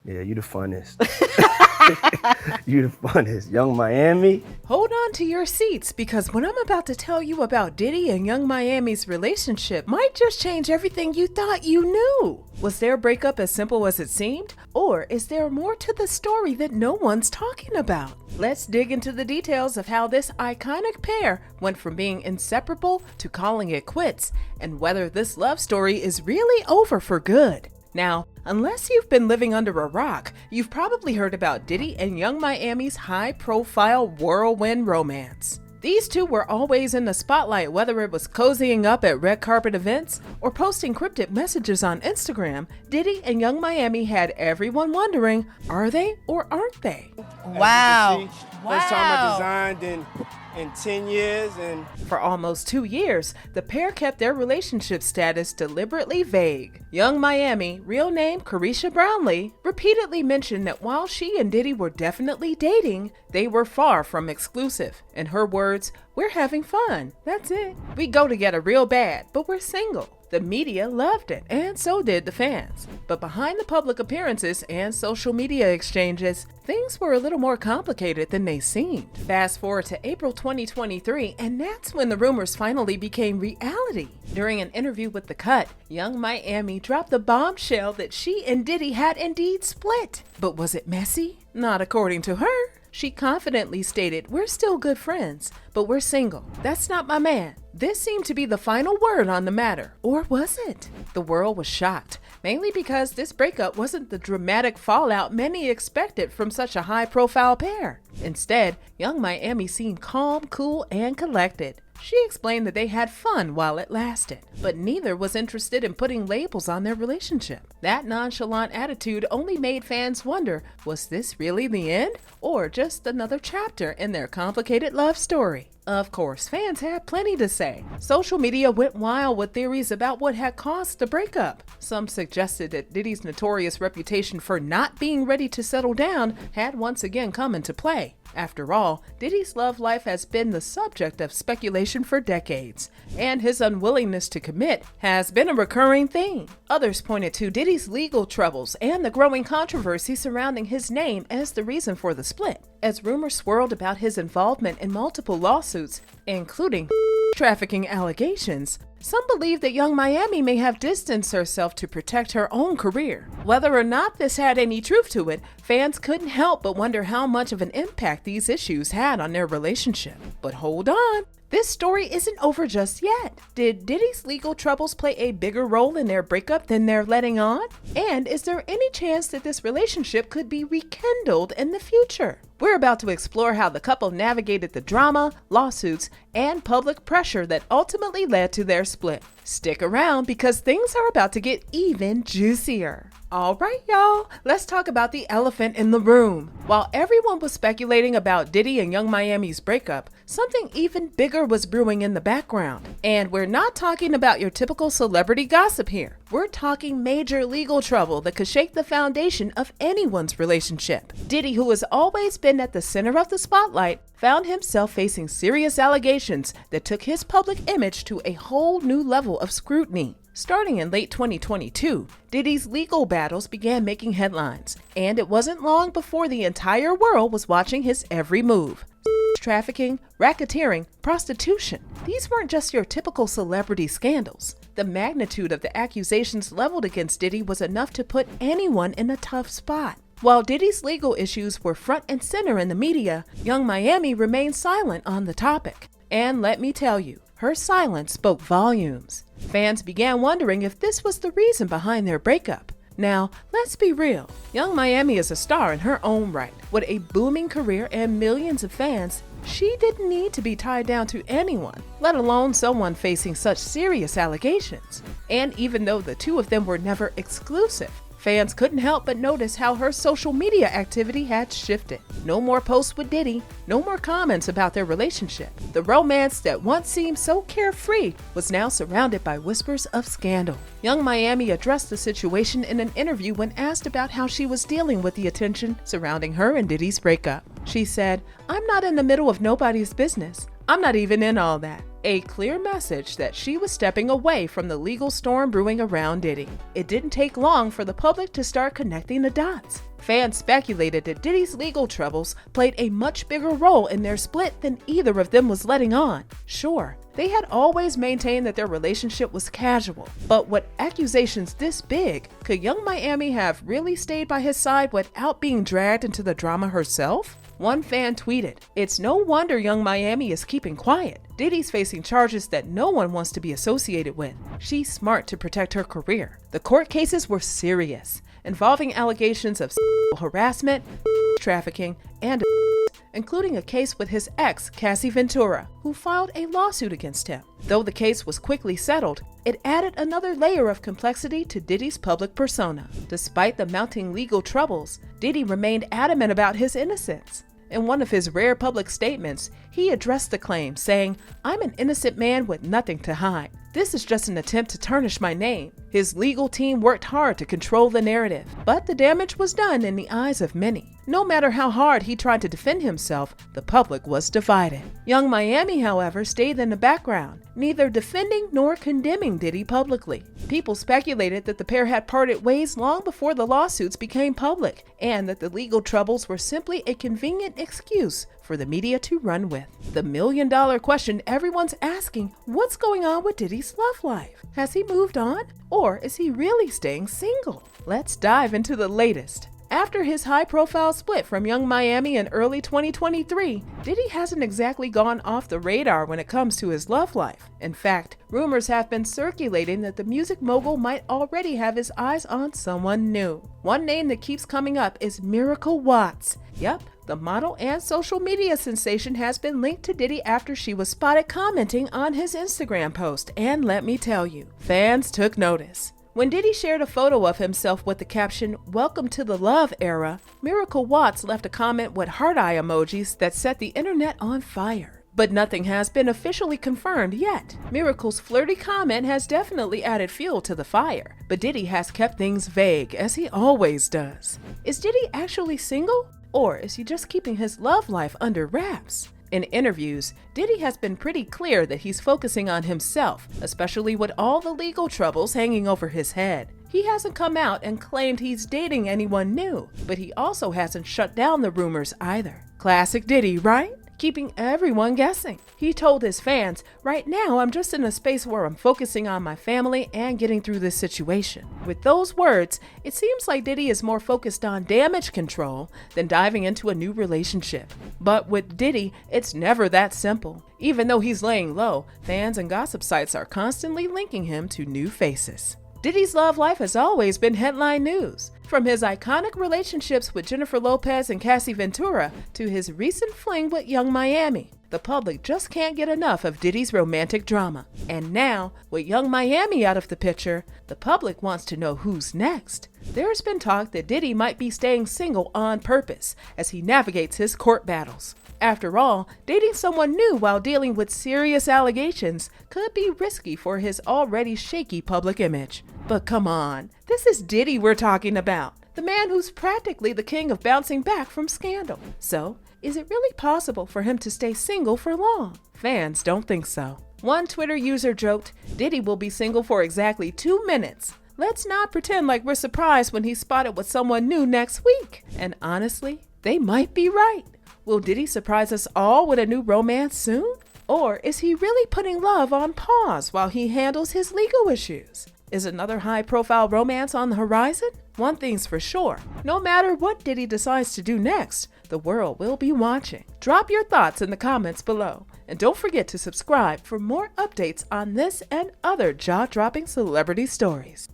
Yeah, you the funnest. You the funnest. Yung Miami. Hold on to your seats because what I'm about to tell you about Diddy and Yung Miami's relationship might just change everything you thought you knew. Was their breakup as simple as it seemed? Or is there more to the story that no one's talking about? Let's dig into the details of how this iconic pair went from being inseparable to calling it quits, and whether this love story is really over for good. Now, unless you've been living under a rock, you've probably heard about Diddy and Yung Miami's high-profile whirlwind romance. These two were always in the spotlight, whether it was cozying up at red carpet events or posting cryptic messages on Instagram. Diddy and Yung Miami had everyone wondering, are they or aren't they? Wow. First time I designed in 10 years. And for almost 2 years, the pair kept their relationship status deliberately vague. Yung Miami, real name Carisha Brownlee, repeatedly mentioned that while she and Diddy were definitely dating, they were far from exclusive. In her words, "We're having fun. That's it. We go together real bad, but we're single." The media loved it, and so did the fans. But behind the public appearances and social media exchanges, things were a little more complicated than they seemed. Fast forward to April 2023, and that's when the rumors finally became reality. During an interview with The Cut, Yung Miami dropped the bombshell that she and Diddy had indeed split. But was it messy? Not according to her. She confidently stated, "We're still good friends, but we're single. That's not my man." This seemed to be the final word on the matter, or was it? The world was shocked, mainly because this breakup wasn't the dramatic fallout many expected from such a high-profile pair. Instead, Yung Miami seemed calm, cool, and collected. She explained that they had fun while it lasted, but neither was interested in putting labels on their relationship. That nonchalant attitude only made fans wonder, was this really the end, or just another chapter in their complicated love story? Of course, fans had plenty to say. Social media went wild with theories about what had caused the breakup. Some suggested that Diddy's notorious reputation for not being ready to settle down had once again come into play. After all, Diddy's love life has been the subject of speculation for decades, and his unwillingness to commit has been a recurring theme. Others pointed to Diddy's legal troubles and the growing controversy surrounding his name as the reason for the split. As rumors swirled about his involvement in multiple lawsuits, including trafficking allegations, some believe that Yung Miami may have distanced herself to protect her own career. Whether or not this had any truth to it, fans couldn't help but wonder how much of an impact these issues had on their relationship. But hold on, this story isn't over just yet. Did Diddy's legal troubles play a bigger role in their breakup than they're letting on? And is there any chance that this relationship could be rekindled in the future? We're about to explore how the couple navigated the drama, lawsuits, and public pressure that ultimately led to their split. Stick around because things are about to get even juicier. All right, y'all, let's talk about the elephant in the room. While everyone was speculating about Diddy and Yung Miami's breakup, something even bigger was brewing in the background. And we're not talking about your typical celebrity gossip here. We're talking major legal trouble that could shake the foundation of anyone's relationship. Diddy, who has always been at the center of the spotlight, found himself facing serious allegations that took his public image to a whole new level of scrutiny. Starting in late 2022, Diddy's legal battles began making headlines, and it wasn't long before the entire world was watching his every move. Trafficking, racketeering, prostitution. These weren't just your typical celebrity scandals. The magnitude of the accusations leveled against Diddy was enough to put anyone in a tough spot. While Diddy's legal issues were front and center in the media, Yung Miami remained silent on the topic. And let me tell you, her silence spoke volumes. Fans began wondering if this was the reason behind their breakup. Now, let's be real. Yung Miami is a star in her own right. With a booming career and millions of fans, she didn't need to be tied down to anyone, let alone someone facing such serious allegations. And even though the two of them were never exclusive, fans couldn't help but notice how her social media activity had shifted. No more posts with Diddy, no more comments about their relationship. The romance that once seemed so carefree was now surrounded by whispers of scandal. Yung Miami addressed the situation in an interview when asked about how she was dealing with the attention surrounding her and Diddy's breakup. She said, "I'm not in the middle of nobody's business. I'm not even in all that." A clear message that she was stepping away from the legal storm brewing around Diddy. It didn't take long for the public to start connecting the dots. Fans speculated that Diddy's legal troubles played a much bigger role in their split than either of them was letting on. Sure, they had always maintained that their relationship was casual, but with accusations this big, could Yung Miami have really stayed by his side without being dragged into the drama herself? One fan tweeted, "It's no wonder Yung Miami is keeping quiet. Diddy's facing charges that no one wants to be associated with. She's smart to protect her career." The court cases were serious, involving allegations of harassment, trafficking, and including a case with his ex, Cassie Ventura, who filed a lawsuit against him. Though the case was quickly settled, it added another layer of complexity to Diddy's public persona. Despite the mounting legal troubles, Diddy remained adamant about his innocence. In one of his rare public statements, he addressed the claim, saying, "I'm an innocent man with nothing to hide. This is just an attempt to tarnish my name." His legal team worked hard to control the narrative, but the damage was done in the eyes of many. No matter how hard he tried to defend himself, the public was divided. Yung Miami, however, stayed in the background, neither defending nor condemning Diddy publicly. People speculated that the pair had parted ways long before the lawsuits became public, and that the legal troubles were simply a convenient excuse for the media to run with. The million-dollar question everyone's asking, what's going on with Diddy's love life? Has he moved on? Or is he really staying single? Let's dive into the latest. After his high-profile split from Yung Miami in early 2023, Diddy hasn't exactly gone off the radar when it comes to his love life. In fact, rumors have been circulating that the music mogul might already have his eyes on someone new. One name that keeps coming up is Miracle Watts. Yep, the model and social media sensation has been linked to Diddy after she was spotted commenting on his Instagram post, and let me tell you, fans took notice. When Diddy shared a photo of himself with the caption, "Welcome to the love era," Miracle Watts left a comment with heart eye emojis that set the internet on fire. But nothing has been officially confirmed yet. Miracle's flirty comment has definitely added fuel to the fire, but Diddy has kept things vague, as he always does. Is Diddy actually single? Or is he just keeping his love life under wraps? In interviews, Diddy has been pretty clear that he's focusing on himself, especially with all the legal troubles hanging over his head. He hasn't come out and claimed he's dating anyone new, but he also hasn't shut down the rumors either. Classic Diddy, right? Keeping everyone guessing. He told his fans, "Right now I'm just in a space where I'm focusing on my family and getting through this situation." With those words, it seems like Diddy is more focused on damage control than diving into a new relationship. But with Diddy, it's never that simple. Even though he's laying low, fans and gossip sites are constantly linking him to new faces. Diddy's love life has always been headline news. From his iconic relationships with Jennifer Lopez and Cassie Ventura to his recent fling with Yung Miami, the public just can't get enough of Diddy's romantic drama. And now, with Yung Miami out of the picture, the public wants to know who's next. There's been talk that Diddy might be staying single on purpose as he navigates his court battles. After all, dating someone new while dealing with serious allegations could be risky for his already shaky public image. But come on, this is Diddy we're talking about, the man who's practically the king of bouncing back from scandal. So, is it really possible for him to stay single for long? Fans don't think so. One Twitter user joked, "Diddy will be single for exactly 2 minutes. Let's not pretend like we're surprised when he's spotted with someone new next week." And honestly, they might be right. Will Diddy surprise us all with a new romance soon? Or is he really putting love on pause while he handles his legal issues? Is another high-profile romance on the horizon? One thing's for sure, no matter what Diddy decides to do next, the world will be watching. Drop your thoughts in the comments below, and don't forget to subscribe for more updates on this and other jaw-dropping celebrity stories.